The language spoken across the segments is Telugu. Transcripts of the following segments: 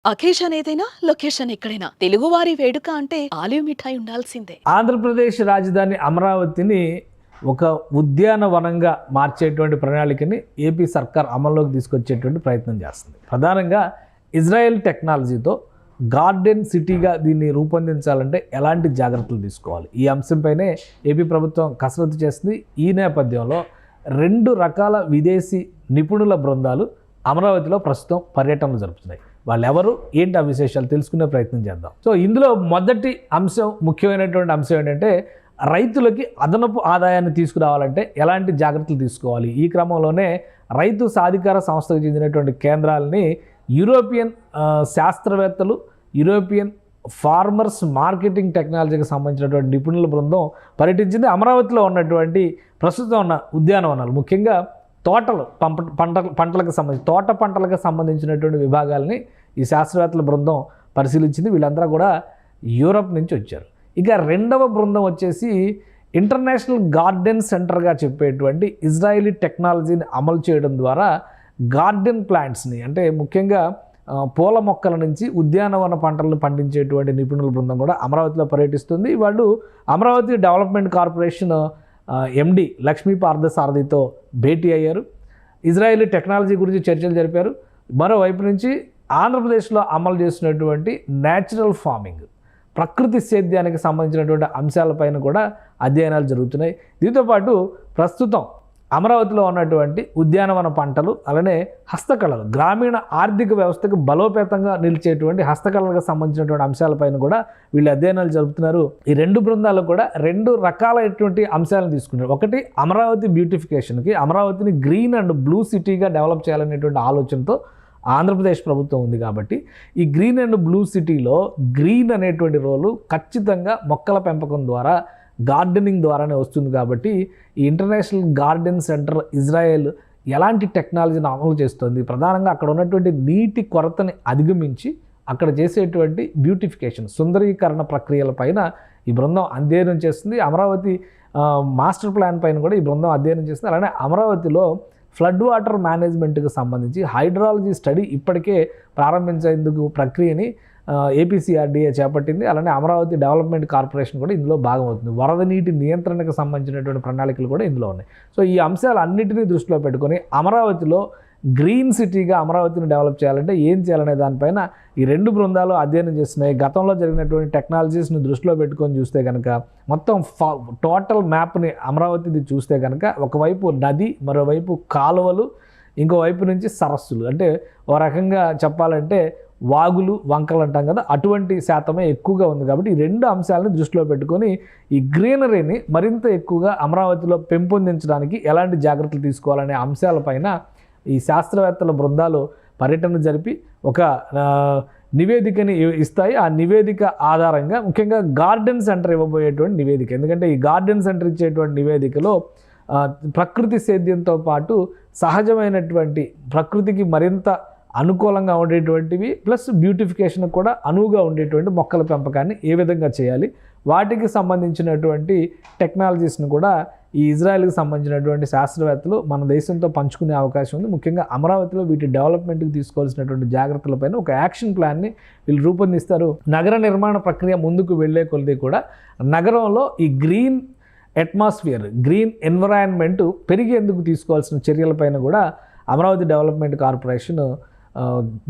అకేషన్ ఏదైనా లొకేషన్ ఎక్కడైనా తెలుగువారి వేడుక అంటే ఆలివ్ మిఠాయి ఉండాల్సిందే. ఆంధ్రప్రదేశ్ రాజధాని అమరావతిని ఒక ఉద్యానవనంగా మార్చేటువంటి ప్రణాళికని ఏపీ సర్కార్ అమల్లోకి తీసుకొచ్చేటువంటి ప్రయత్నం చేస్తుంది. ప్రధానంగా ఇజ్రాయెల్ టెక్నాలజీతో గార్డెన్ సిటీగా దీన్ని రూపొందించాలంటే ఎలాంటి జాగ్రత్తలు తీసుకోవాలి, ఈ అంశంపైనే ఏపీ ప్రభుత్వం కసరత్తు చేస్తుంది. ఈ నేపథ్యంలో 2 రకాల విదేశీ నిపుణుల బృందాలు అమరావతిలో ప్రస్తుతం పర్యటనలు జరుపుతున్నాయి. వాళ్ళెవరు ఏంటి ఆ విశేషాలు తెలుసుకునే ప్రయత్నం చేద్దాం. సో ఇందులో మొదటి అంశం, ముఖ్యమైనటువంటి అంశం ఏంటంటే రైతులకి అదనపు ఆదాయాన్ని తీసుకురావాలంటే ఎలాంటి జాగ్రత్తలు తీసుకోవాలి. ఈ క్రమంలోనే రైతు సాధికార సంస్థకు చెందినటువంటి కేంద్రాలని యూరోపియన్ శాస్త్రవేత్తలు, యూరోపియన్ ఫార్మర్స్ మార్కెటింగ్ టెక్నాలజీకి సంబంధించినటువంటి నిపుణుల బృందం పర్యటించింది. అమరావతిలో ఉన్నటువంటి ప్రస్తుతం ఉన్న ఉద్యానవనాలు, ముఖ్యంగా తోటలు, పంటలకు సంబంధించి తోట పంటలకు సంబంధించినటువంటి విభాగాలని ఈ శాస్త్రవేత్తల బృందం పరిశీలించింది. వీళ్ళందరూ కూడా యూరప్ నుంచి వచ్చారు. ఇక రెండవ బృందం వచ్చేసి ఇంటర్నేషనల్ గార్డెన్ సెంటర్గా చెప్పేటువంటి ఇజ్రాయిలీ టెక్నాలజీని అమలు చేయడం ద్వారా గార్డెన్ ప్లాంట్స్ని, అంటే ముఖ్యంగా పూల మొక్కల నుంచి ఉద్యానవన పంటలను పండించేటువంటి నిపుణుల బృందం కూడా అమరావతిలో పర్యటిస్తుంది. వాళ్ళు Amaravati development corporation MD Lakshmi పార్థసారథితో భేటీ అయ్యారు. ఇజ్రాయేలీ టెక్నాలజీ గురించి చర్చలు జరిపారు. మరోవైపు నుంచి ఆంధ్రప్రదేశ్లో అమలు చేసినటువంటి న్యాచురల్ ఫార్మింగ్, ప్రకృతి సేద్యానికి సంబంధించినటువంటి అంశాలపైన కూడా అధ్యయనాలు జరుగుతున్నాయి. దీంతోపాటు ప్రస్తుతం అమరావతిలో ఉన్నటువంటి ఉద్యానవన పంటలు, అలానే హస్తకళలు, గ్రామీణ ఆర్థిక వ్యవస్థకు బలోపేతంగా నిలిచేటువంటి హస్తకళలకు సంబంధించినటువంటి అంశాలపైన కూడా వీళ్ళు అధ్యయనాలు జరుపుతున్నారు. ఈ 2 బృందాలు కూడా 2 రకాలైనటువంటి అంశాలను తీసుకున్నారు. ఒకటి, అమరావతి బ్యూటిఫికేషన్కి, అమరావతిని గ్రీన్ అండ్ బ్లూ సిటీగా డెవలప్ చేయాలనేటువంటి ఆలోచనతో ఆంధ్రప్రదేశ్ ప్రభుత్వం ఉంది. కాబట్టి ఈ గ్రీన్ అండ్ బ్లూ సిటీలో గ్రీన్ అనేటువంటి రోలు ఖచ్చితంగా మొక్కల పెంపకం ద్వారా, గార్డెనింగ్ ద్వారానే వస్తుంది. కాబట్టి ఈ ఇంటర్నేషనల్ గార్డెన్ సెంటర్ ఇజ్రాయెల్ ఎలాంటి టెక్నాలజీని అమలు చేస్తుంది, ప్రధానంగా అక్కడ ఉన్నటువంటి నీటి కొరతని అధిగమించి అక్కడ చేసేటువంటి బ్యూటిఫికేషన్, సుందరీకరణ ప్రక్రియలపైన ఈ బృందం అధ్యయనం చేస్తుంది. అమరావతి మాస్టర్ ప్లాన్ పైన కూడా ఈ బృందం అధ్యయనం చేస్తుంది. అలానే అమరావతిలో ఫ్లడ్ వాటర్ మేనేజ్మెంట్కి సంబంధించి హైడ్రాలజీ స్టడీ ఇప్పటికే ప్రారంభించేందుకు ప్రక్రియని ఏపీసీఆర్డీఏ చేపట్టింది. అలానే అమరావతి డెవలప్మెంట్ కార్పొరేషన్ కూడా ఇందులో భాగమవుతుంది. వరద నీటి నియంత్రణకు సంబంధించినటువంటి ప్రణాళికలు కూడా ఇందులో ఉన్నాయి. సో ఈ అంశాలన్నింటినీ దృష్టిలో పెట్టుకొని అమరావతిలో గ్రీన్ సిటీగా అమరావతిని డెవలప్ చేయాలంటే ఏం చేయాలనే దానిపైన ఈ 2 బృందాలు అధ్యయనం చేస్తున్నాయి. గతంలో జరిగినటువంటి టెక్నాలజీస్ని దృష్టిలో పెట్టుకొని చూస్తే కనుక మొత్తం టోటల్ మ్యాప్ని అమరావతిది చూస్తే కనుక ఒకవైపు నది, మరోవైపు కాలువలు, ఇంకోవైపు నుంచి సరస్సులు, అంటే ఓ రకంగా చెప్పాలంటే వాగులు, వంకలు అంటాం కదా, అటువంటి శాతమే ఎక్కువగా ఉంది. కాబట్టి ఈ 2 అంశాలను దృష్టిలో పెట్టుకొని ఈ గ్రీనరీని మరింత ఎక్కువగా అమరావతిలో పెంపొందించడానికి ఎలాంటి జాగ్రత్తలు తీసుకోవాలనే అంశాలపైన ఈ శాస్త్రవేత్తల బృందాలు పర్యటన జరిపి ఒక నివేదికని ఇస్తాయి. ఆ నివేదిక ఆధారంగా ముఖ్యంగా గార్డెన్ సెంటర్ ఇవ్వబోయేటువంటి నివేదిక, ఎందుకంటే ఈ గార్డెన్ సెంటర్ ఇచ్చేటువంటి నివేదికలో ప్రకృతి సేద్యంతో పాటు సహజమైనటువంటి ప్రకృతికి మరింత అనుకూలంగా ఉండేటువంటివి ప్లస్ బ్యూటిఫికేషన్ కూడా అనువుగా ఉండేటువంటి మొక్కల పెంపకాన్ని ఏ విధంగా చేయాలి, వాటికి సంబంధించినటువంటి టెక్నాలజీస్ని కూడా ఈ ఇజ్రాయెల్కి సంబంధించినటువంటి శాస్త్రవేత్తలు మన దేశంతో పంచుకునే అవకాశం ఉంది. ముఖ్యంగా అమరావతిలో వీటి డెవలప్మెంట్కి తీసుకోవాల్సినటువంటి జాగ్రత్తలపైన ఒక యాక్షన్ ప్లాన్ని వీళ్ళు రూపొందిస్తారు. నగర నిర్మాణ ప్రక్రియ ముందుకు వెళ్లే కొలది కూడా నగరంలో ఈ గ్రీన్ అట్మాస్ఫియర్, గ్రీన్ ఎన్విరాన్మెంట్ పెరిగేందుకు తీసుకోవాల్సిన చర్యలపైన కూడా అమరావతి డెవలప్మెంట్ కార్పొరేషన్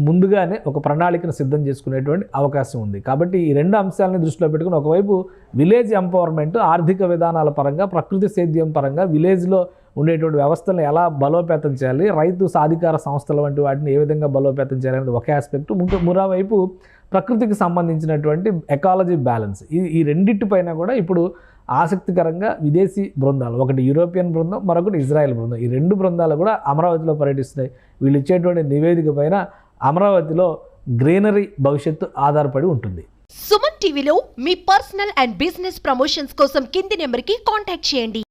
ముందుగానే ఒక ప్రణాళికను సిద్ధం చేసుకునేటువంటి అవకాశం ఉంది. కాబట్టి ఈ 2 అంశాలని దృష్టిలో పెట్టుకుని ఒకవైపు విలేజ్ ఎంపవర్మెంట్, ఆర్థిక విధానాల పరంగా, ప్రకృతి సేద్యం పరంగా విలేజ్లో ఉండేటువంటి వ్యవస్థలను ఎలా బలోపేతం చేయాలి, రైతు సాధికార సంస్థల వంటి వాటిని ఏ విధంగా బలోపేతం చేయాలనేది ఒక ఆస్పెక్టు. మరోవైపు ప్రకృతికి సంబంధించినటువంటి ఎకాలజీ బ్యాలెన్స్, ఈ రెండింటిపైన కూడా ఇప్పుడు ఆసక్తికరంగా విదేశీ బృందాలు, ఒకటి యూరోపియన్ బృందం, మరొకటి ఇజ్రాయెల్ బృందం, ఈ 2 బృందాలు కూడా అమరావతిలో పర్యటిస్తున్నాయి. వీళ్ళు ఇచ్చేటువంటి నివేదిక పైన అమరావతిలో గ్రీనరీ భవిష్యత్తు ఆధారపడి ఉంటుంది. సుమన్ టీవీలో మీ పర్సనల్ అండ్ బిజినెస్ ప్రమోషన్స్ కోసం కింది నెంబర్కి కాంటాక్ట్ చేయండి.